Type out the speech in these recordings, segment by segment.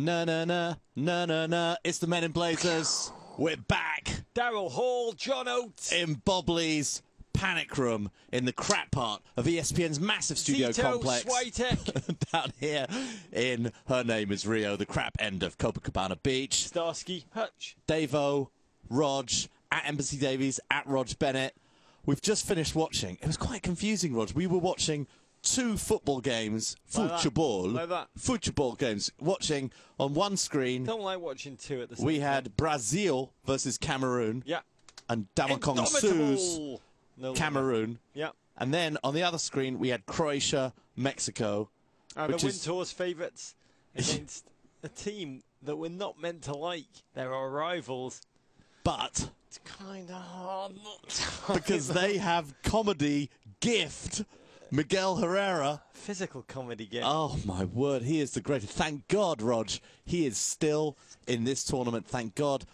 No, no, no, no, no, no. It's the Men in Blazers. We're back. Daryl Hall, John Oates. In Bobley's panic room in the crap part of ESPN's massive studio complex. Swiatek. Down here in Her Name is Rio, the crap end of Copacabana Beach. Starsky Hutch. Davo, Rog, at Embassy Davies, at Rog Bennett. We've just finished watching. It was quite confusing, Rog. We were watching two football games, football games, watching on one screen. Don't like watching two at the same time. We had Brazil versus Cameroon. Yeah. And Damakong Su's Cameroon. Yeah. And then on the other screen we had Croatia, Mexico. And the Wintour's favourites against a team that we're not meant to like. They're our rivals. But it's kind of hard not to because they have comedy gift. Miguel Herrera. Physical comedy gift. Oh, my word. He is the greatest. Thank God, Rog. He is still in this tournament. Thank God.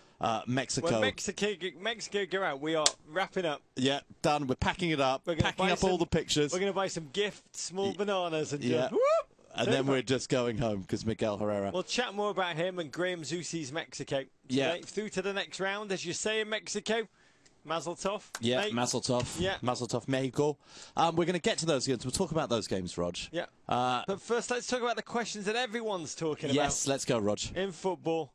Mexico. When Mexico go out, we are wrapping up. Yeah, done. We're packing it up. We're packing up all the pictures. We're going to buy some gifts, small bananas, and yeah. just whoop. And then we're just going home because Miguel Herrera. We'll chat more about him and Graham Zusi's Mexico. Yeah. Through to the next round, as you say in Mexico. Mazel tov. Yeah, mate. Mazel tov. Yeah. Mazel tov, Mexico. We're going to get to those games. We'll talk about those games, Rog. Yeah. But first, let's talk about the questions that everyone's talking about. Yes, let's go, Rog. In football.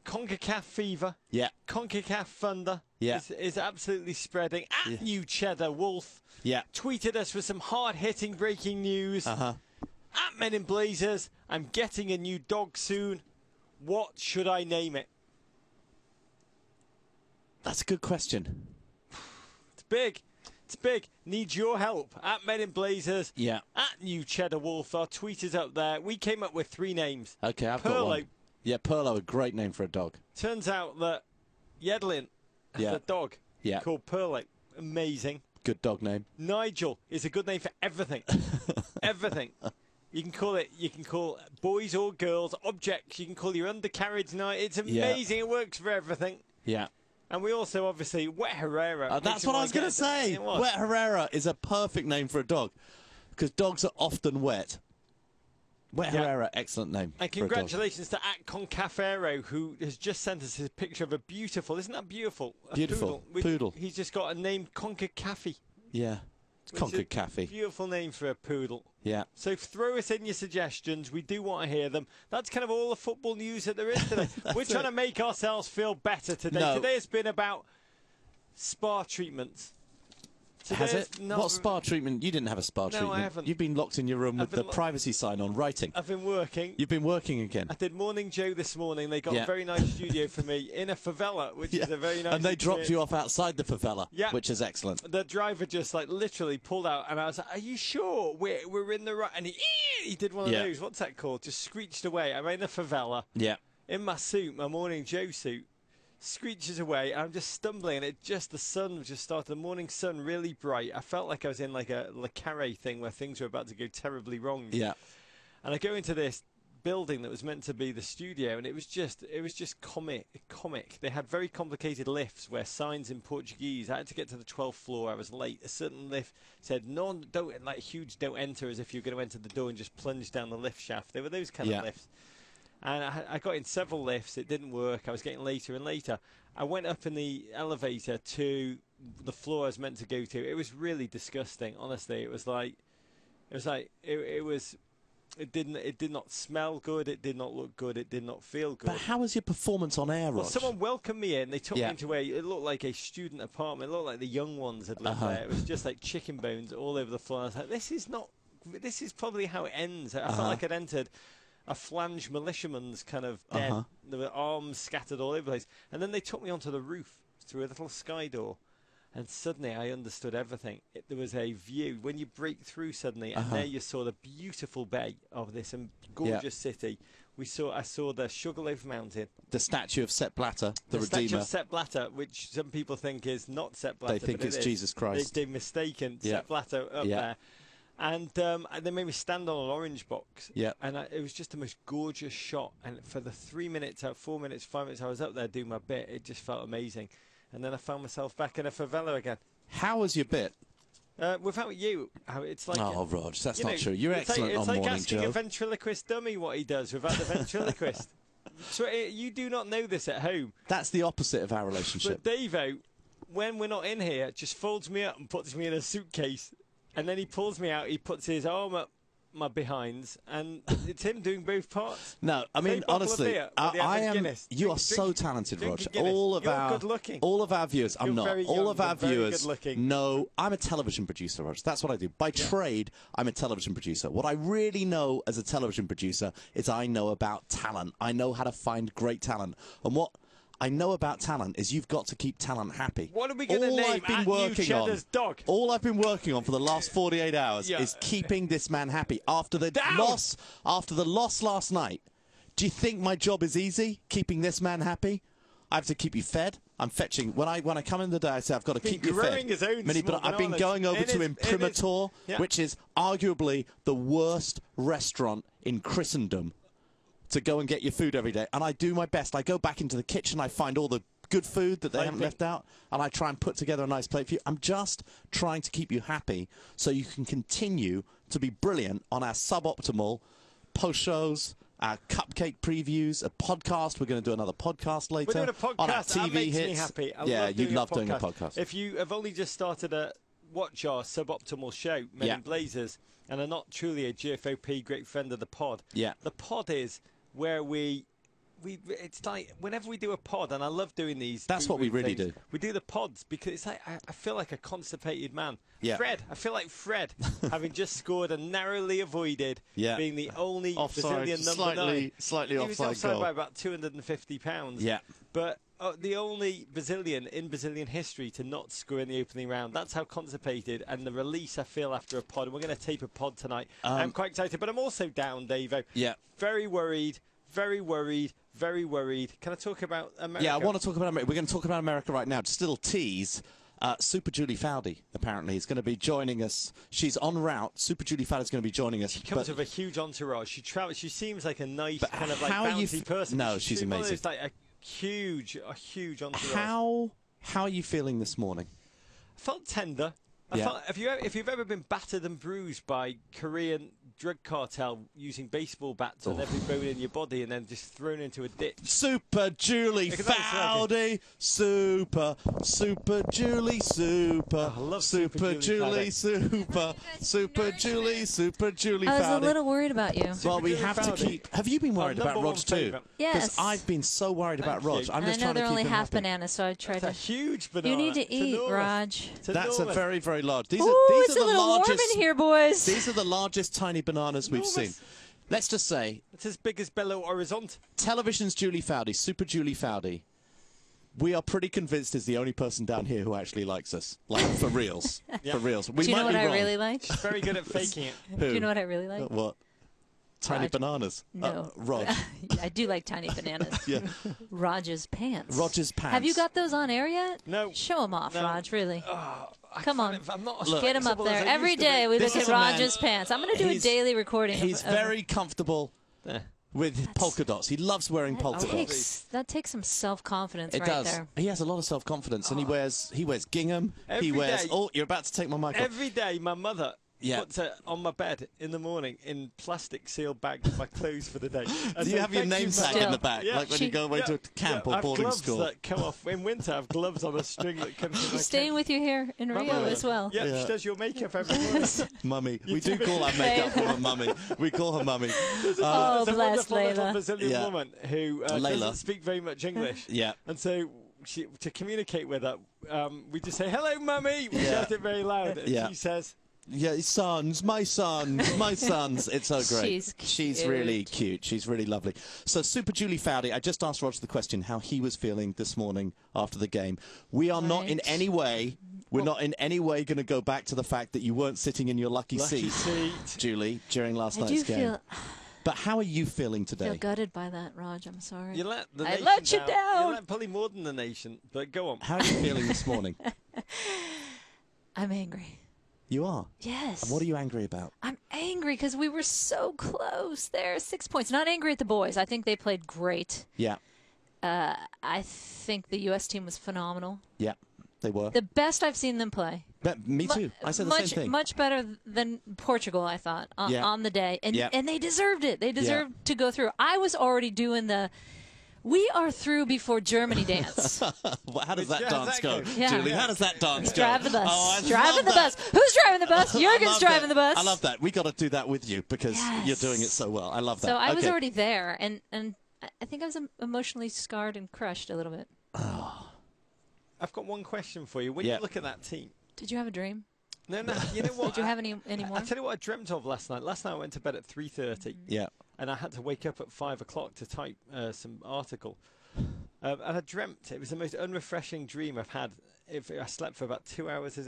CONCACAF fever. Yeah. CONCACAF thunder. Yeah. Is absolutely spreading. At New Cheddar Wolf. Yeah. Tweeted us with some hard-hitting breaking news. Uh-huh. At Men in Blazers, I'm getting a new dog soon. What should I name it? That's a good question. It's big. It's big. Needs your help. At Men in Blazers. Yeah. At New Cheddar Wolf. Our tweet is up there. We came up with 3 names. Okay, I've got one. Yeah, Perlo, a great name for a dog. Turns out that Yedlin has a dog called Perlo. Amazing. Good dog name. Nigel is a good name for everything. Everything. You can call boys or girls, objects. You can call your undercarriage night. It's amazing. It works for everything. Yeah. And we also, obviously, Wet Herrera. That's what I was going to say. Wet Herrera is a perfect name for a dog because dogs are often wet. Wet Herrera, excellent name. And congratulations to @Concafero, who has just sent us his picture of a beautiful, isn't that beautiful? Beautiful. Poodle. He's just got a name, Concacaffe. Yeah. It's Concacaffe. Beautiful name for a poodle. Yeah. So throw us in your suggestions. We do want to hear them. That's kind of all the football news that there is today. We're trying to make ourselves feel better today. No. Today has been about spa treatments. Has it? What spa treatment? You didn't have a spa treatment. No, I haven't. You've been locked in your room with the privacy sign on, writing. I've been working. You've been working again. I did Morning Joe this morning. They got a very nice studio for me in a favela, which is a very nice. And they dropped you off outside the favela, which is excellent. The driver just literally pulled out, and I was like, "Are you sure we're in the right?" And he did one of those. What's that called? Just screeched away. I'm in a favela. Yeah. In my suit, my Morning Joe suit. Screeches away. I'm just stumbling, and the sun just started. The morning sun really bright. I felt like I was in like a Le Carre thing where things were about to go terribly wrong. Yeah. And I go into this building that was meant to be the studio, and it was just comic. They had very complicated lifts where signs in Portuguese. I had to get to the 12th floor. I was late. A certain lift said don't enter, as if you're going to enter the door and just plunge down the lift shaft. They were those kind of lifts. And I got in several lifts. It didn't work. I was getting later and later. I went up in the elevator to the floor I was meant to go to. It was really disgusting. Honestly, it did not smell good. It did not look good. It did not feel good. But how was your performance on air, Rog? Well, someone welcomed me in. They took me into it looked like a student apartment. It looked like the young ones had lived there. It was just like chicken bones all over the floor. I was like, this is probably how it ends. I felt like I'd entered a flange militiaman's kind of dead. There were arms scattered all over the place. And then they took me onto the roof through a little sky door. And suddenly I understood everything. There was a view. When you break through suddenly, and there you saw the beautiful bay of this gorgeous city. I saw the Sugarloaf Mountain. The statue of Sepp Blatter, the Redeemer. Statue of Sepp Blatter, which some people think is not Sepp Blatter. They think it's Jesus Christ. They've mistaken Sepp Blatter up there. And they made me stand on an orange box. Yeah. And it was just the most gorgeous shot. And for the 3 minutes, 4 minutes, 5 minutes I was up there doing my bit, it just felt amazing. And then I found myself back in a favela again. How was your bit? Without you, it's like... Oh, Rog, that's not true. You're excellent on Morning Joe. It's like asking a ventriloquist dummy what he does without the ventriloquist. So you do not know this at home. That's the opposite of our relationship. But Davo, when we're not in here, just folds me up and puts me in a suitcase. And then he pulls me out, he puts his arm up my behinds, and it's him doing both parts. No, I mean, honestly, I am. You are so talented, Rog. All of our viewers. I'm not. All of our viewers know I'm a television producer, Rog. That's what I do. By trade, I'm a television producer. What I really know as a television producer is I know about talent. I know how to find great talent. And what I know about talent is you've got to keep talent happy. What are we going to name Cheddar's dog? All I've been working on for the last 48 hours is keeping this man happy. After the loss last night, do you think my job is easy, keeping this man happy? I have to keep you fed. I'm fetching. When I come in the day, I say, I've got to keep you fed. I've been going over to Imprimatur, which is arguably the worst restaurant in Christendom, to go and get your food every day. And I do my best. I go back into the kitchen, I find all the good food that they haven't left out, and I try and put together a nice plate for you. I'm just trying to keep you happy so you can continue to be brilliant on our suboptimal post-shows, our cupcake previews, a podcast. We're going to do another podcast later. We're doing a podcast. On our TV that makes hits. me happy. You love doing a podcast. If you have only just started to watch our suboptimal show, Men in Blazers, and are not truly a GFOP great friend of the pod, the pod is where it's like whenever we do a pod, and I love doing these. That's what we really do. We do the pods because it's like I feel like a constipated man. Yeah. I feel like Fred, having just scored and narrowly avoided being the only Brazilian number 9. Slightly he was offside by about £250. Yeah. But the only Brazilian in Brazilian history to not score in the opening round. That's how constipated and the release I feel after a pod. And we're going to tape a pod tonight. I'm quite excited, but I'm also down, Davo. Yeah. Very worried, very worried, very worried. Can I talk about America? Yeah, I want to talk about America. We're going to talk about America right now. Just a little tease. Super Julie Foudy, apparently, is going to be joining us. She's en route. Super Julie Foudy is going to be joining us. She comes with a huge entourage. She travels. She seems like a nice, kind of like bouncy person. No, she's amazing. It's like a huge entourage. How are you feeling this morning? I felt tender. I felt, if you've ever been battered and bruised by Korean drug cartel using baseball bats on every bone in your body and then just thrown into a ditch. Super Julie Foudy, Super Julie, Super. I love Super Julie, Super Julie Foudy. I was a little worried about you. Well, we have to keep. Have you been worried about Rog too? Yes. Because I've been so worried about Rog. I'm just trying to keep him happy. I know they're only half bananas, so I tried to. That's a huge banana. You need to eat, Rog. That's a very, very large. These Ooh, are it's a little warm in here, boys. These are the largest tiny bananas we've seen. Let's just say it's as big as Belo Horizonte. Television's Julie Foudy, Super Julie Foudy. We are pretty convinced is the only person down here who actually likes us, like for reals. For reals. Do you know what I really like? She's very good at faking it. Who? Do you know what I really like? What? Tiny bananas. No. Rog. I do like tiny bananas. Yeah. Rog's pants. Rog's pants. Have you got those on air yet? No. Show them off, Rog, really. Come on. Look, get him up there. Every day we look at Rog's pants. I'm going to do a daily recording. He's very comfortable with polka dots. He loves wearing polka dots. That takes some self-confidence right there. It does. there. He has a lot of self-confidence, and he wears gingham. He wears... Oh, you're about to take my mic off. Every day my mother puts it on my bed in the morning in plastic sealed bags with my clothes for the day. Do you have your name tag in the back, like when you go away to a camp or boarding school? Gloves that come off. In winter, I have gloves on a string that comes from my staying with you here in Rio as well. Yeah, she does your makeup every morning. Mummy. We do call our makeup for her Mummy. We call her Mummy. There's a wonderful Brazilian woman who doesn't speak very much English. Yeah. And so... to communicate with her, we just say, "Hello, Mummy." We shout it very loud, and she says, "Yeah, sons, my sons, my sons." It's so great. She's really cute. She's really lovely. So, Super Julie Foudy, I just asked Roger the question how he was feeling this morning after the game. We are not in any way. We're not in any way going to go back to the fact that you weren't sitting in your lucky seat, Julie, during last night's game. But how are you feeling today? I feel gutted by that, Rog. I'm sorry. You let the nation let you down. You let probably more than the nation, but go on. How are you feeling this morning? I'm angry. You are? Yes. And what are you angry about? I'm angry because we were so close there. 6 points. Not angry at the boys. I think they played great. Yeah. I think the U.S. team was phenomenal. Yeah, they were. The best I've seen them play Me too. I said the same thing. Much better than Portugal, I thought, on the day. And they deserved it. They deserved to go through. I was already doing the "we are through before Germany" dance. How does that dance go? Yeah. Julie, how does that dance go? Drive the bus. Oh, driving the bus. Who's driving the bus? Jurgen's driving the bus. I love that. We got to do that with you because you're doing it so well. I love that. So I was already there, and I think I was emotionally scarred and crushed a little bit. Oh. I've got one question for you. When you look at that team, did you have a dream? No. You know what? Did you have any more? I tell you what I dreamt of last night. Last night I went to bed at 3:30. Yeah. And I had to wake up at 5 o'clock to type some article. And I dreamt. It was the most unrefreshing dream I've had. If I slept for about 2 hours,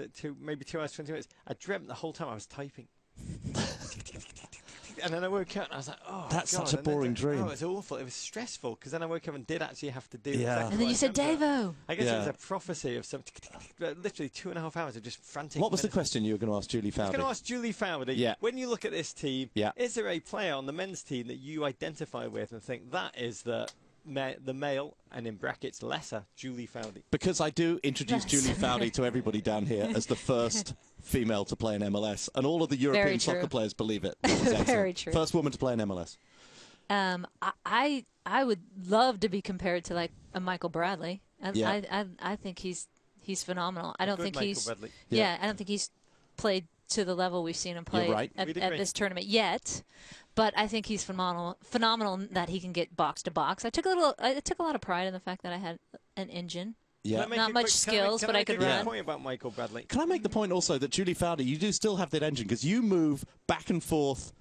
maybe 2 hours, 20 minutes. I dreamt the whole time I was typing. And then I woke up and I was like, oh, that's God. such a boring dream. Oh, it was awful. It was stressful because then I woke up and did actually have to do exactly. And then you said, Davo. I guess it was a prophecy of some literally 2.5 hours of just frantic. What was the question you were going to ask Julie Fowdy? I was going to ask Julie Fowdy. Yeah. When you look at this team, is there a player on the men's team that you identify with and think that is the male, and in brackets lesser, Julie Fowdy? Because I do introduce Julie Fowdy to everybody down here as the first female to play in MLS, and all of the European soccer players believe it. Very true. First woman to play in MLS. I would love to be compared to like a Michael Bradley. I think he's phenomenal. I don't think he's I don't think he's played to the level we've seen him play at this tournament yet. But I think he's phenomenal that he can get box to box. I took a lot of pride in the fact that I had an engine. Yeah. Not much skills, but I could run. Can I make a point about Michael Bradley? Can I make the point also that Julie Fowdy, you do still have that engine because you move back and forth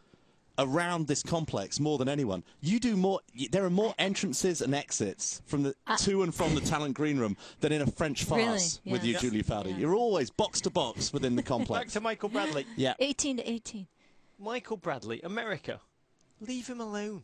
around this complex more than anyone. You do more. There are more entrances and exits from the to and from the talent green room than in a French farce with you, Julie Fowdy. Yeah. You're always box to box within the complex. Back to Michael Bradley. 18 to 18. Michael Bradley, America. Leave him alone.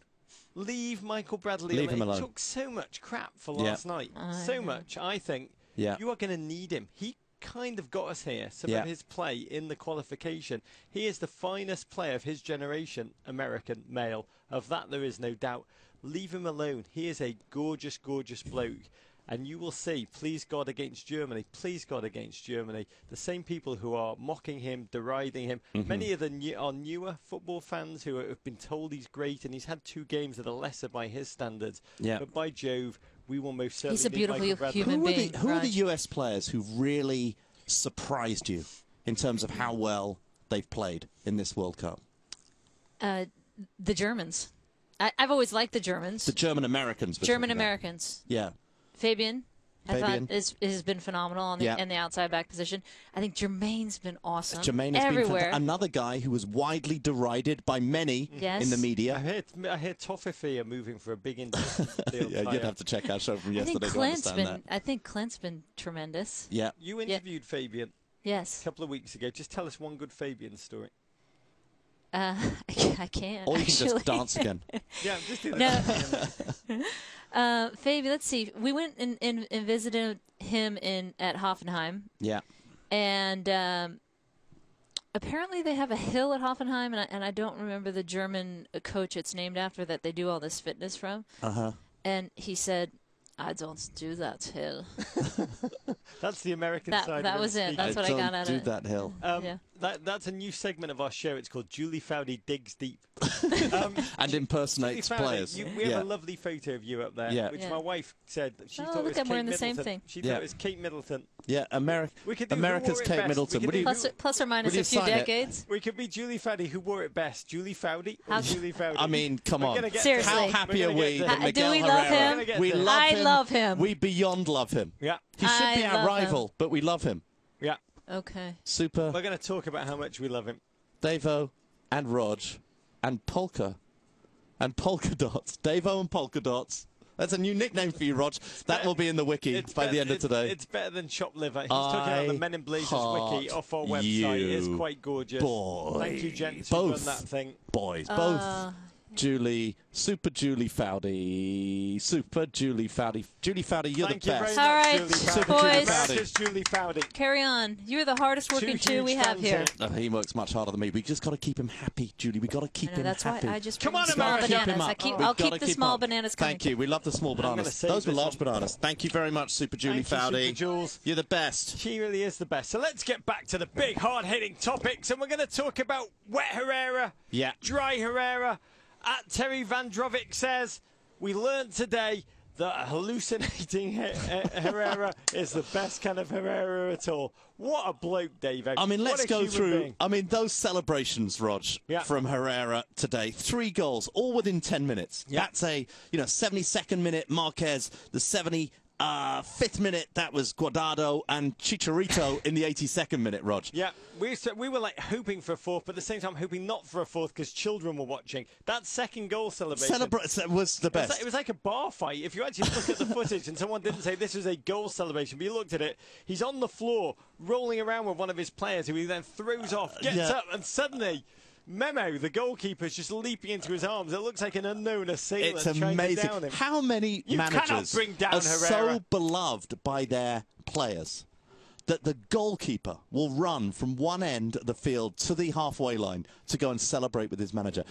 Leave Michael Bradley alone. Leave him alone. He took so much crap for last night. So much. I think you are going to need him. He kind of got us here. Some of his play in the qualification. He is the finest player of his generation, American male. Of that, there is no doubt. Leave him alone. He is a gorgeous, gorgeous bloke. And you will see, please God against Germany, the same people who are mocking him, deriding him. Many of them are newer football fans who have been told he's great, and he's had 2 games that are lesser by his standards. But by Jove, we will most certainly He's a beautiful human being. Who are the US players who really surprised you in terms of how well they've played in this World Cup? The Germans. I've always liked the Germans. The German-Americans. German-Americans. Yeah. Fabian, I thought has been phenomenal in the outside back position. I think Jermaine's been awesome. Jermaine has been another guy who was widely derided by many in the media. I hear Toffefi are moving for a big deal. You'd have to check our show from yesterday to understand that. I think Clint's been tremendous. Yeah. You interviewed Fabian. Yes. A couple of weeks ago. Just tell us one good Fabian story. I can't. Or you can just dance again. Yeah, just do that. Fabian, let's see. We went and visited him at Hoffenheim. Yeah. And apparently they have a hill at Hoffenheim, and I don't remember the German coach it's named after that they do all this fitness from. And he said, I don't do that hill. That's the American side. That was it. That's what I got out of it. Do that hill. That's a new segment of our show. It's called Julie Fowdy Digs Deep. And impersonates players. We have a lovely photo of you up there, which my wife said she thought it was Kate wearing the Middleton. same thing. She thought it was Kate Middleton. Yeah, America's Kate Middleton. Plus or minus a few decades. We could be Julie Fowdy. Who wore it best? Julie Fowdy or Julie Fowdy? I mean, come on. Seriously. How happy are we that Miguel Do we love Herrera, him? we love I him. love him. We beyond love him. Yeah. He should be our rival, but we love him. Yeah. Okay. Super. We're going to talk about how much we love him. Davo and Rog and Polka and Polka Dots. Davo and Polka Dots. That's a new nickname for you, Rog. That will be in the wiki by the end of today. It's better than Chop Liver. He's talking about the Men in Blazers wiki off our website. It's quite gorgeous. Boy. Thank you, gents, who run that thing. Boys, both. Julie Fowdy. Julie Fowdy, you're Thank the you best. All right, boys. Julie Fowdy. Carry on. You're the hardest working two we have here. He works much harder than me. We just got to keep him happy, Julie. We got to keep him that's happy. Why I just Come on, small America. bananas. I'll keep the small bananas coming. Thank you. We love the small bananas. Those were large bananas. Thank you very much, Super Julie Fowdy. Super Jules. You're the best. She really is the best. So let's get back to the big, hard-hitting topics, and we're going to talk about wet Herrera, dry Herrera. At Terry Vandrovic says, we learned today that hallucinating Herrera is the best kind of Herrera at all. What a bloke, David. I mean, let's go through. I mean, those celebrations, Rog, from Herrera today. 3 goals, all within 10 minutes. That's a 72nd minute Marquez, the 75th minute, that was Guardado, and Chicharito in the 82nd minute, Rog. Yeah, we were like hoping for a fourth, but at the same time hoping not for a fourth because children were watching. That second goal celebration was the best. It was like a bar fight. If you actually look at the footage, and someone didn't say this was a goal celebration, but you looked at it, he's on the floor rolling around with one of his players who he then throws off, gets up, and suddenly Memo, the goalkeeper's just leaping into his arms. It looks like an unknown assailant. It's amazing. Down him. How many managers bring down are Herrera. so beloved by their players that the goalkeeper will run from one end of the field to the halfway line to go and celebrate with his manager?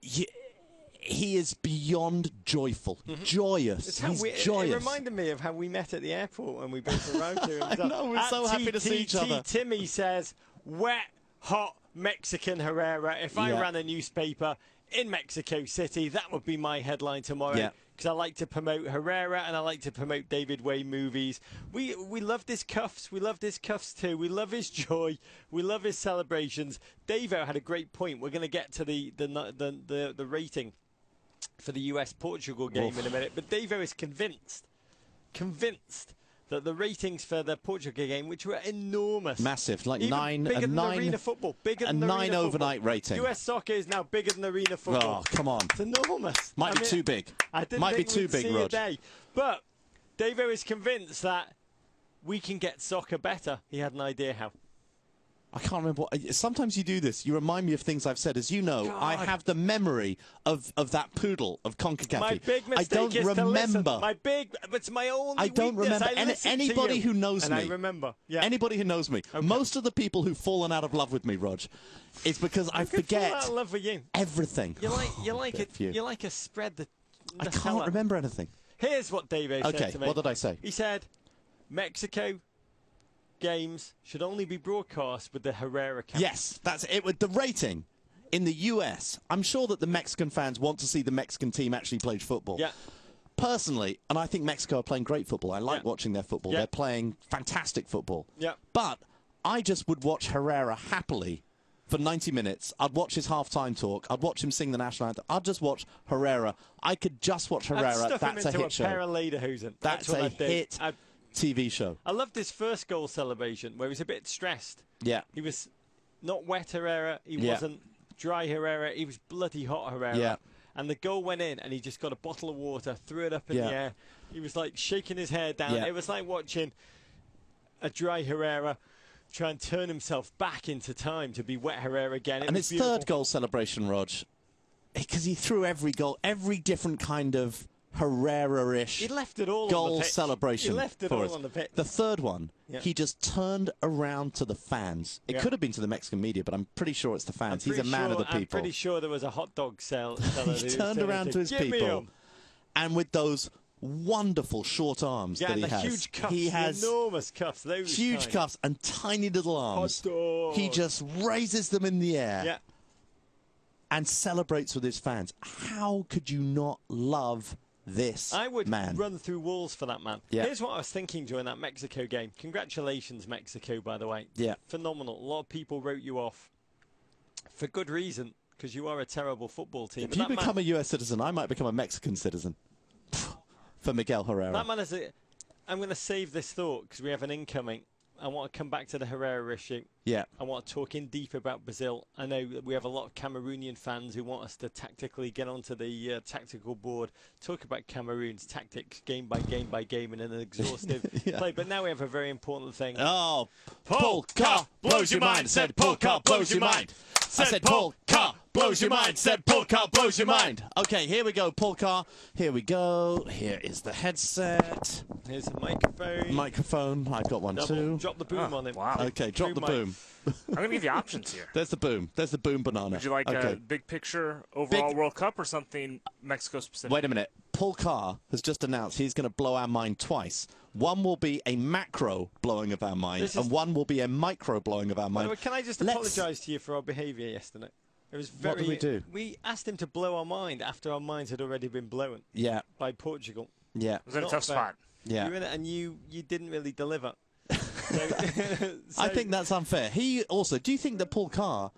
He is beyond joyful, joyous. He's joyous. It reminded me of how we met at the airport and we both arrived here. I know, we're so happy to see each other. Timmy says, wet, hot Mexican Herrera. If I ran a newspaper in Mexico City, that would be my headline tomorrow. Because I like to promote Herrera and I like to promote David Way movies. We love his cuffs. We love his cuffs too. We love his joy. We love his celebrations. Davo had a great point. We're going to get to the rating for the US-Portugal game in a minute. But Davo is convinced that the ratings for the Portugal game, which were enormous, massive, like bigger than arena football, bigger than arena 9 overnight rating. US soccer is now bigger than arena football. Oh, come on! It's enormous. Might be too big. Might be too big, Rog. But Davo is convinced that we can get soccer better. He had an idea how. I can't remember. Sometimes you do this. You remind me of things I've said. As you know, I have the memory of that poodle of CONCACAF. My big mistake I don't is remember. It's my only I don't weakness. remember. Anybody who knows me. I remember. Anybody who knows me. Okay. Most of the people who've fallen out of love with me, Rog, it's because I forget out of love with you. Everything. You like a spread the I can't remember anything. Here's what Dave said to me. What did I say? He said, Mexico games should only be broadcast with the Herrera camera. Yes, that's it. With the rating in the US, I'm sure that the Mexican fans want to see the Mexican team actually play football. Yeah. Personally, and I think Mexico are playing great football. I like watching their football. They're playing fantastic football. Yeah. But I just would watch Herrera happily for 90 minutes. I'd watch his halftime talk. I'd watch him sing the national anthem. I'd just watch Herrera. I could just watch Herrera. That's a hit show. That's a hit TV show. I loved his first goal celebration where he was a bit stressed. Yeah. He was not wet Herrera. He wasn't dry Herrera. He was bloody hot Herrera. Yeah. And the goal went in and he just got a bottle of water, threw it up in the air. He was like shaking his hair down. It was like watching a dry Herrera try and turn himself back into time to be wet Herrera again. And his third goal celebration, Rog, because he threw every goal, every different kind of Herrera-ish he left it all goal on the pitch. celebration. He left it all on the pitch. The third one, he just turned around to the fans. It could have been to the Mexican media, but I'm pretty sure it's the fans. He's a man of the people. I'm pretty sure there was a hot dog seller. He turned around to his people, and with those wonderful short arms that he has. Huge cuffs, he has enormous cuffs. Huge cuffs and tiny little arms. He just raises them in the air and celebrates with his fans. How could you not love this man? I would run through walls for that man. Here's what I was thinking during that Mexico game. Congratulations, Mexico, by the way. Phenomenal. A lot of people wrote you off for good reason, because you are a terrible football team. If you become a US citizen, I might become a Mexican citizen. For Miguel Herrera. That man is I'm going to save this thought because we have an incoming. I want to come back to the Herrera issue. Yeah. I want to talk in deep about Brazil. I know that we have a lot of Cameroonian fans who want us to tactically get onto the tactical board, talk about Cameroon's tactics game by game by game in an exhaustive play. But now we have a very important thing. Oh, Paul Carr blows your mind. Said Paul Carr blows your mind. I said Paul Carr blows your mind. Said Paul Carr blows your mind. Okay, here we go, Paul Carr. Here we go. Here is the headset. Here's the microphone. Microphone. I've got one too. Drop the boom on it. Wow. Okay, drop the boom. I'm going to give you options here. There's the boom. There's the boom banana. Would you like a big picture overall World Cup or something Mexico specific? Wait a minute. Paul Carr has just announced he's going to blow our mind twice. One will be a macro blowing of our mind, and one will be a micro blowing of our mind. Well, can I just apologise to you for our behaviour yesterday? It was very. What did we do? We asked him to blow our mind after our minds had already been blown. Yeah. By Portugal. Yeah. It was in a tough spot. Yeah. You were in it, and you didn't really deliver. I think that's unfair. He also. Do you think that Paul Carr's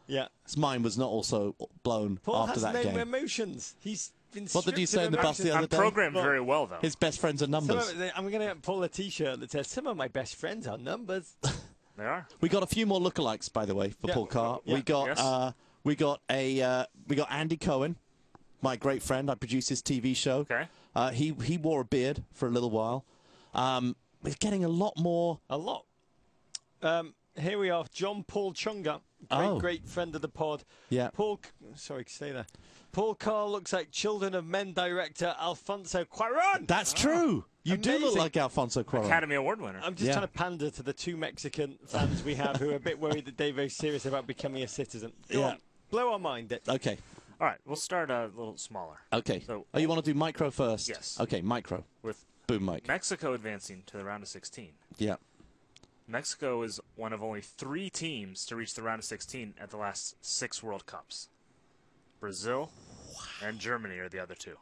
mind was not also blown after that game? Paul has no emotions. He's. What did you say in the bus the other day? I'm programmed very well, though. His best friends are numbers. I'm going to pull a T-shirt that says, "Some of my best friends are numbers." They are. We got a few more lookalikes, by the way, for Paul Carr. Yeah. We got Andy Cohen, my great friend. I produced his TV show. Okay. He wore a beard for a little while. We're getting a lot more. A lot. Here we are, John Paul Chunga, great friend of the pod. Yeah. Sorry, stay there. Paul Carr looks like Children of Men director Alfonso Cuarón. That's true. You do look like Alfonso Cuarón. Academy Award winner. I'm just trying to pander to the 2 Mexican fans we have who are a bit worried that Dave's serious about becoming a citizen. Go on, blow our mind, Dick. Okay. All right, we'll start a little smaller. Okay. So, you want to do micro first? Yes. Okay, micro. With boom mic. Mexico advancing to the round of 16. Yeah. Mexico is one of only 3 teams to reach the round of 16 at the last 6 World Cups. Brazil and Germany are the other 2.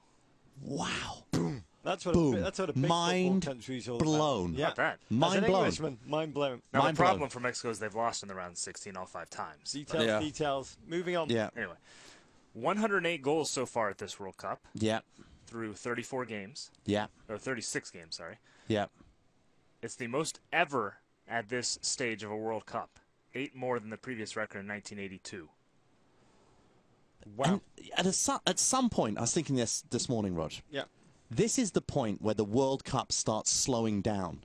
Wow. Boom. That's what a big mind country's all blown. About. Yeah. Not bad. Mind blown. Englishman, mind blown. Now, the problem for Mexico is they've lost in the round of 16 all 5 times. Details. Moving on. Yeah. Anyway, 108 goals so far at this World Cup. Yeah. Through 34 games. Yeah. Or 36 games, sorry. Yeah. It's the most ever at this stage of a World Cup. 8 more than the previous record in 1982. Wow. And at some point, I was thinking this morning, Rog. Yeah. This is the point where the World Cup starts slowing down.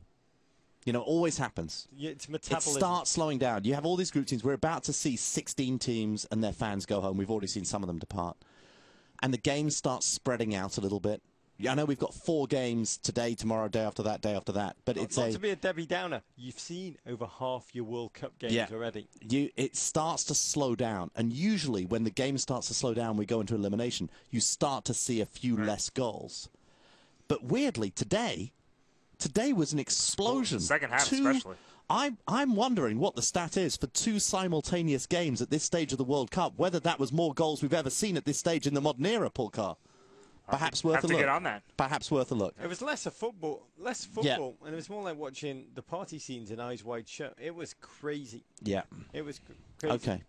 You know, it always happens. Yeah, it's metabolism. It starts slowing down. You have all these group teams. We're about to see 16 teams and their fans go home. We've already seen some of them depart. And the game starts spreading out a little bit. I know we've got 4 games today, tomorrow, day after that, but it's not to be a Debbie Downer. You've seen over half your World Cup games already. It starts to slow down, and usually when the game starts to slow down, we go into elimination. You start to see a few less goals. But weirdly, today was an explosion. Second half, especially. I'm wondering what the stat is for 2 simultaneous games at this stage of the World Cup. Whether that was more goals we've ever seen at this stage in the modern era, Paul Carr. Perhaps worth a look. Get on that. Perhaps worth a look. It was less football, and it was more like watching the party scenes in Eyes Wide Shut. It was crazy. Yeah. It was crazy. Okay.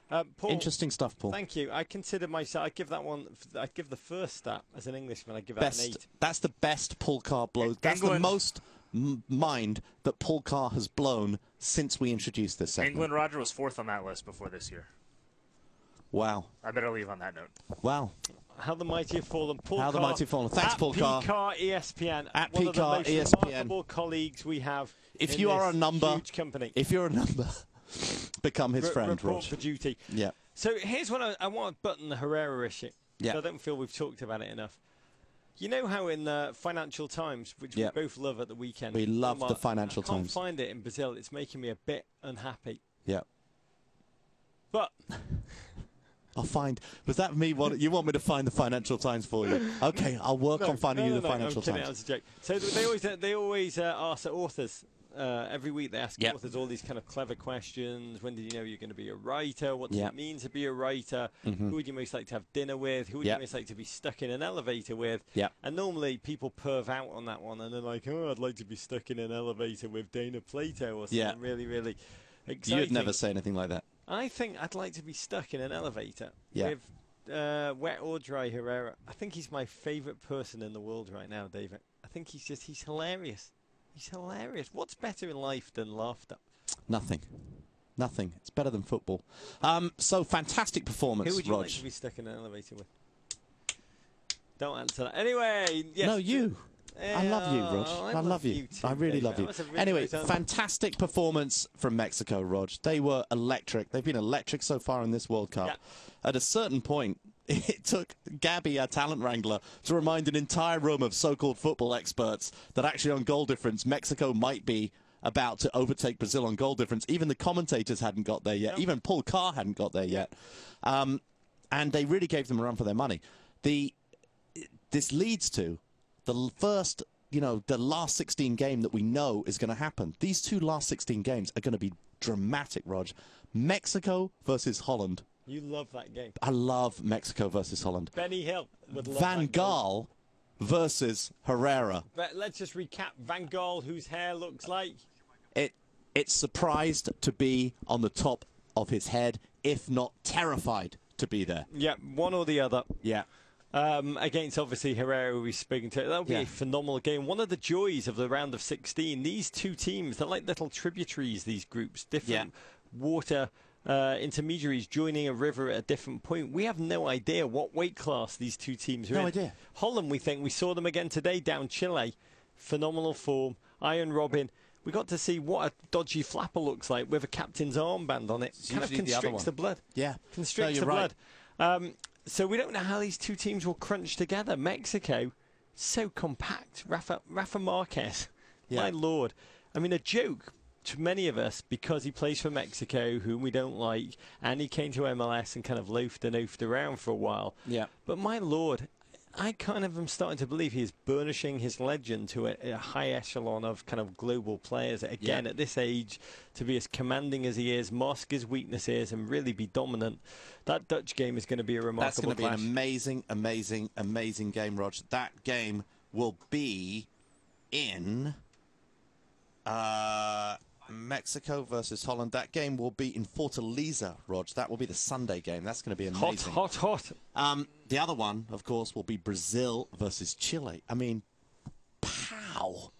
Paul, interesting stuff, Paul. Thank you. I consider myself. I give that one. I give the first stat as an Englishman. I give that an 8. That's the best Paul Carr blow. That's the most mind that Paul Carr has blown since we introduced this segment. England, Roger, was 4th on that list before this year. Wow. I better leave on that note. Wow. How the mighty have fallen. Paul How Carr, the mighty have fallen. Thanks, Paul Carr. Carr ESPN. At one of the most remarkable colleagues we have. If you are a number, huge company. If you're a number, become his friend, report for duty. Yeah. So here's what I want to button the Herrera issue. Yeah. I don't feel we've talked about it enough. You know how in the Financial Times, which we both love at the weekend. We love the Financial Times. I can't find it in Brazil. It's making me a bit unhappy. Yeah. But I'll find. Was that me? You want me to find the Financial Times for you? Okay, I'll work on finding you the Financial Times. That was a joke. So they always ask authors every week. They ask authors all these kind of clever questions. When did you know you're going to be a writer? What does it mean to be a writer? Who would you most like to have dinner with? Who would you most like to be stuck in an elevator with? And normally people perv out on that one, and they're like, "Oh, I'd like to be stuck in an elevator with Dana Plato or something really, really exciting." You'd never say anything like that. I think I'd like to be stuck in an elevator with wet or dry Herrera. I think he's my favourite person in the world right now, David. I think he's hilarious. He's hilarious. What's better in life than laughter? Nothing. Nothing. It's better than football. So fantastic performance, Who would you Rog. like to be stuck in an elevator with? Don't answer that. Anyway, yes. No, you. I love you, Rog. I love you. I really love you. Really anyway, fantastic performance from Mexico, Rog. They were electric. They've been electric so far in this World Cup. At a certain point, it took Gabby, our talent wrangler, to remind an entire room of so-called football experts that actually on goal difference, Mexico might be about to overtake Brazil on goal difference. Even the commentators hadn't got there yet. Even Paul Carr hadn't got there yet. And they really gave them a run for their money. This leads to the first, the last 16 game that we know is going to happen. These two last 16 games are going to be dramatic, Rog. Mexico versus Holland. You love that game. I love Mexico versus Holland. Benny Hill would love Van Gaal versus Herrera. But let's just recap. Van Gaal, whose hair looks like... It's surprised to be on the top of his head, if not terrified to be there. Yeah, one or the other. Yeah. Against, obviously, Herrera, who we've spoken to. That'll be a phenomenal game. One of the joys of the round of 16, these two teams, they're like little tributaries, these groups. Different water intermediaries joining a river at a different point. We have no idea what weight class these two teams are in. No idea. Holland, we think. We saw them again today down Chile. Phenomenal form. Iron Robin. We got to see what a dodgy flapper looks like with a captain's armband on it. It's kind of constricts the blood. Yeah. Constricts the blood. So we don't know how these two teams will crunch together. Mexico, so compact. Rafa Marquez, my lord. I mean, a joke to many of us because he plays for Mexico, whom we don't like, and he came to MLS and kind of loafed and oafed around for a while. Yeah. But my lord, I kind of am starting to believe he is burnishing his legend to a high echelon of kind of global players. Again, at this age, to be as commanding as he is, mask his weaknesses, and really be dominant. That Dutch game is going to be a remarkable That's going to be clash. an amazing, amazing, amazing game, Rog. That game will be in Mexico versus Holland. That game will be in Fortaleza, Rog. That will be the Sunday game. That's going to be amazing. Hot. The other one, of course, will be Brazil versus Chile. I mean, pow!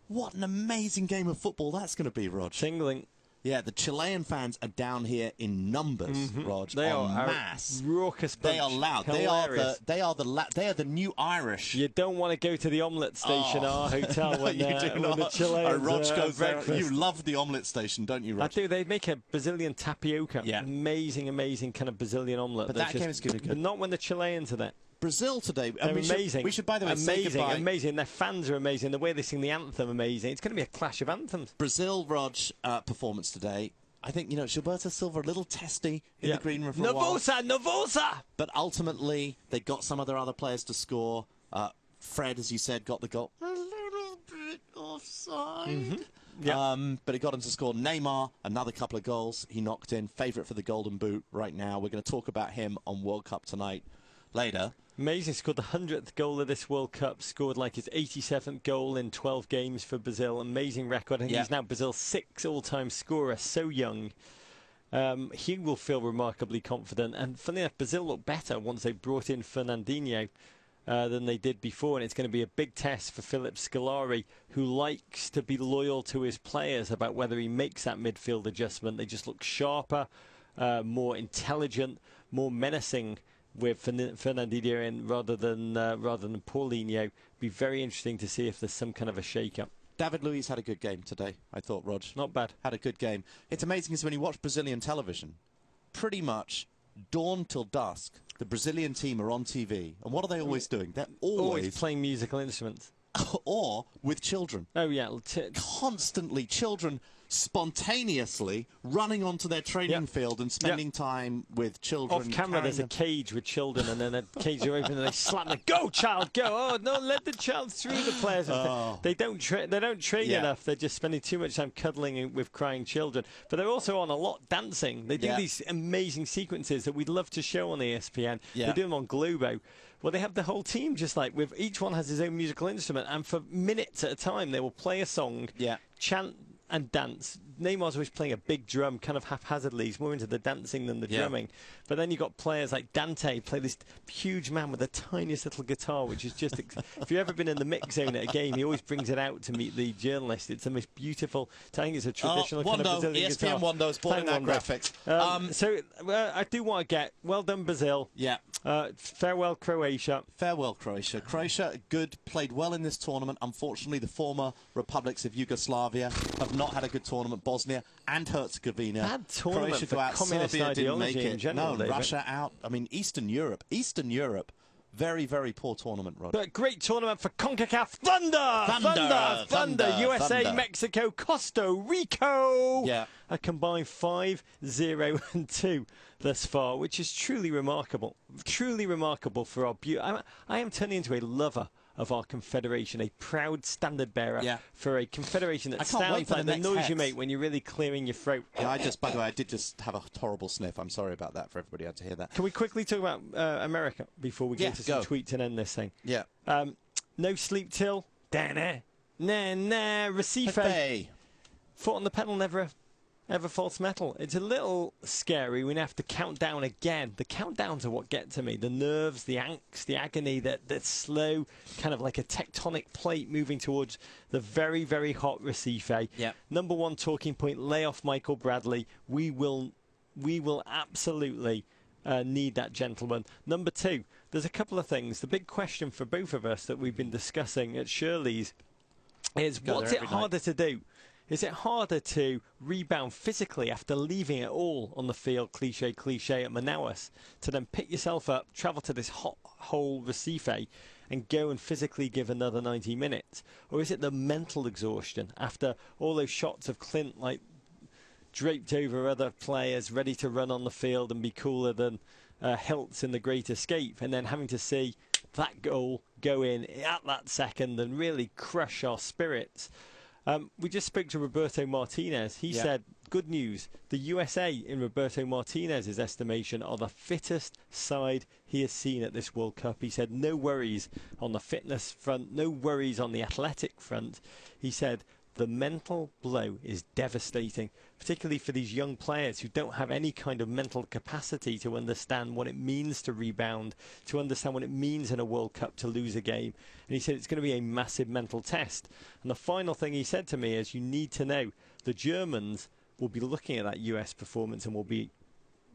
What an amazing game of football that's going to be, Rog. Singling. Yeah, the Chilean fans are down here in numbers, Rog. They are mass. Raucous bunch. They are loud. Hilarious. They are the new Irish. You don't want to go to the omelette station at our hotel no, when the Chileans Rog goes there. breakfast. You love the omelette station, don't you, Rog? I do. They make a Brazilian tapioca. Yeah. Amazing kind of Brazilian omelette. But that game is good. But not when the Chileans are there. Brazil today. They're amazing. We should, by the way, say goodbye. Amazing. Their fans are amazing. The way they sing the anthem, amazing. It's going to be a clash of anthems. Brazil, Rog, performance today. I think, Gilberto Silva a little testy in the green room for a while. Nervosa! But ultimately, they got some of their other players to score. Fred, as you said, got the goal. A little bit offside. But he got him to score. Neymar, another couple of goals he knocked in. Favourite for the Golden Boot right now. We're going to talk about him on World Cup tonight later. Amazing. Scored the 100th goal of this World Cup. Scored like his 87th goal in 12 games for Brazil. Amazing record. I think he's now Brazil's 6th all-time scorer. So young. He will feel remarkably confident. And funny enough, Brazil looked better once they brought in Fernandinho than they did before. And it's going to be a big test for Philip Scolari, who likes to be loyal to his players about whether he makes that midfield adjustment. They just look sharper, more intelligent, more menacing with Fernandinho in rather than Paulinho. Be very interesting to see if there's some kind of a shake-up. David Luiz had a good game today, I thought, Rog. Not bad. Had a good game. It's amazing because when you watch Brazilian television, pretty much dawn till dusk, the Brazilian team are on TV. And what are they always doing? They're always playing musical instruments. Or with children. Oh, yeah. Constantly children spontaneously running onto their training field and spending time with children. Off camera, there's a cage with children, and then the cage are open, and they slap them. Go, child, go! Oh no, let the child through. The players. They don't train enough. They're just spending too much time cuddling with crying children. But they're also on a lot dancing. They do these amazing sequences that we'd love to show on ESPN. They do them on Globo. Well, they have the whole team just like with each one has his own musical instrument, and for minutes at a time they will play a song, chant and dance, Neymar's always playing a big drum, kind of haphazardly. He's more into the dancing than the drumming. But then you've got players like Dante, play this huge man with the tiniest little guitar, which is just... if you've ever been in the mix zone at a game, he always brings it out to meet the journalist. It's the most beautiful... I think it's a traditional kind of Brazilian ESPN guitar. Wondo's putting that graphics. So I do want to get... Well done, Brazil. Yeah. Farewell, Croatia. Farewell, Croatia. Croatia, good, played well in this tournament. Unfortunately, the former republics of Yugoslavia have not had a good tournament. Bosnia and Herzegovina. Bad tournament Croatia for go out. communist Serbia didn't make ideology it. in general, No, Russia out. I mean, Eastern Europe. Very, very poor tournament, Rod. But great tournament for CONCACAF. Thunder. USA, Mexico, Costa Rica. Yeah. A combined 5-0-2 thus far, which is truly remarkable. Truly remarkable for our beauty. I am turning into a lover of our confederation, a proud standard bearer for a confederation that sounds like the noise you make when you're really clearing your throat. Yeah, by the way, I did just have a horrible sniff. I'm sorry about that for everybody who had to hear that. Can we quickly talk about America before we get to some tweets and end this thing? Yeah. No sleep till. Recife. Foot on the pedal, never ever false metal. It's a little scary when you have to count down again. The countdowns are what get to me. The nerves, the angst, the agony, that slow, kind of like a tectonic plate moving towards the very, very hot Recife. Yeah. Number one talking point, lay off Michael Bradley. We will absolutely need that gentleman. Number two, there's a couple of things. The big question for both of us that we've been discussing at Shirley's is, what's it harder to do? Is it harder to rebound physically after leaving it all on the field, cliche, at Manaus, to then pick yourself up, travel to this hot hole Recife, and go and physically give another 90 minutes? Or is it the mental exhaustion after all those shots of Clint, like, draped over other players, ready to run on the field and be cooler than Hiltz in The Great Escape, and then having to see that goal go in at that second and really crush our spirits? We just spoke to Roberto Martinez. He said, good news, the USA, in Roberto Martinez's estimation, are the fittest side he has seen at this World Cup. He said no worries on the fitness front, no worries on the athletic front. He said the mental blow is devastating, particularly for these young players who don't have any kind of mental capacity to understand what it means to rebound, to understand what it means in a World Cup to lose a game. And he said it's going to be a massive mental test. And the final thing he said to me is, you need to know the Germans will be looking at that US performance and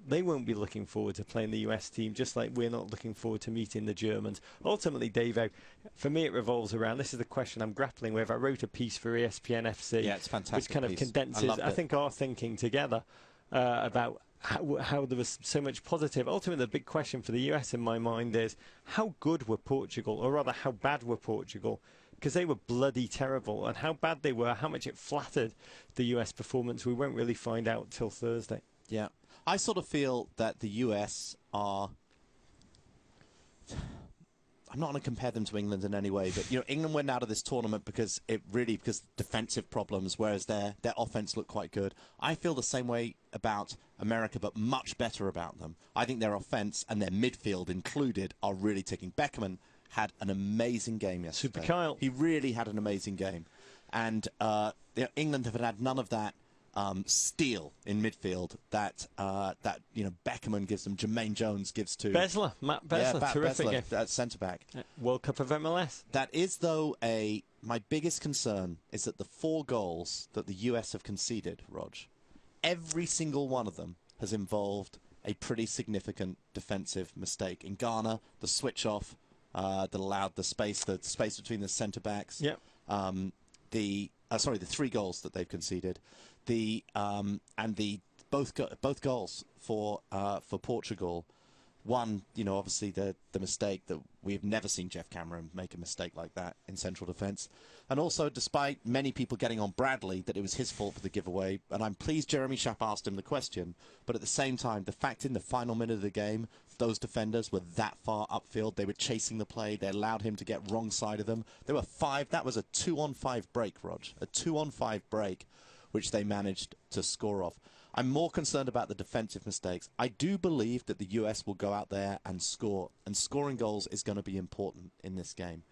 they won't be looking forward to playing the US team, just like we're not looking forward to meeting the Germans. Ultimately, Davo, for me it revolves around, this is the question I'm grappling with. I wrote a piece for ESPN FC, it's fantastic, which kind of condenses, I think, our thinking together about how there was so much positive. Ultimately, the big question for the US in my mind is, how good were Portugal, or rather, how bad were Portugal? Because they were bloody terrible, and how bad they were, how much it flattered the US performance, we won't really find out till Thursday. Yeah. I sort of feel that the US are... I'm not going to compare them to England in any way, but England went out of this tournament because defensive problems, whereas their offense looked quite good. I feel the same way about America, but much better about them. I think their offense and their midfield included are really ticking. Beckham had an amazing game yesterday. Super Kyle. He really had an amazing game, and England have had none of that steel in midfield that Beckerman gives them, Jermaine Jones gives to Matt Besler, terrific game. At centre back. World Cup of MLS. That is, though, my biggest concern is that the 4 goals that the US have conceded, Rog, every single one of them has involved a pretty significant defensive mistake. In Ghana, the switch off that allowed the space between the centre backs. Yep. The 3 goals that they've conceded. Both goals for Portugal. One, obviously the mistake that we've never seen Jeff Cameron make a mistake like that in central defence, and also, despite many people getting on Bradley that it was his fault for the giveaway, and I'm pleased Jeremy Schaap asked him the question, but at the same time, the fact in the final minute of the game, those defenders were that far upfield, they were chasing the play, they allowed him to get wrong side of them. There were 5. That was a 2-on-5 break, Rog, a 2-on-5 break, which they managed to score off. I'm more concerned about the defensive mistakes. I do believe that the US will go out there and score, and scoring goals is going to be important in this game.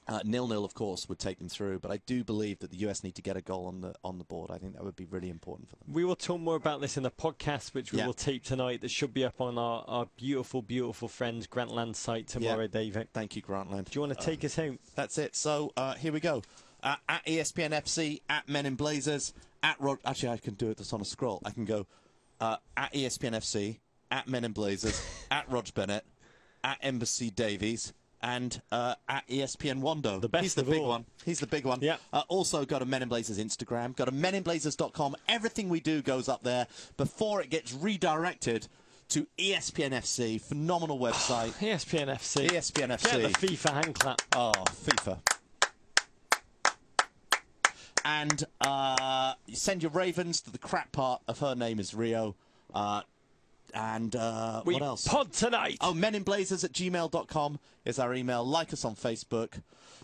0-0, of course, would take them through, but I do believe that the US need to get a goal on the board. I think that would be really important for them. We will talk more about this in the podcast, which we will tape tonight. That should be up on our beautiful, beautiful friends Grantland site tomorrow, David. Thank you, Grantland. Do you want to take us home? That's it. So here we go. At ESPN FC, at Men in Blazers, at Rod. Actually, I can do it just on a scroll. I can go at ESPN FC, at Men in Blazers, at Rog Bennett, at Embassy Davies, and at ESPN Wando. The best. He's the big one. He's the big one. Yeah. Also, go to Men in Blazers Instagram. Go to meninblazers.com. Everything we do goes up there before it gets redirected to ESPN FC. Phenomenal website. ESPN FC. ESPN FC. Get the FIFA hand clap. Oh, FIFA. And send your Ravens to the crap part of Her Name is Rio. And what else? Pod tonight. Oh, meninblazers@gmail.com is our email. Like us on Facebook.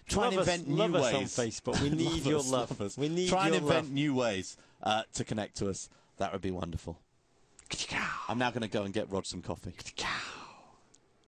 Try and invent new ways. Love us on Facebook. We need your love. We need Try and your invent love. new ways to connect to us. That would be wonderful. I'm now going to go and get Rod some coffee.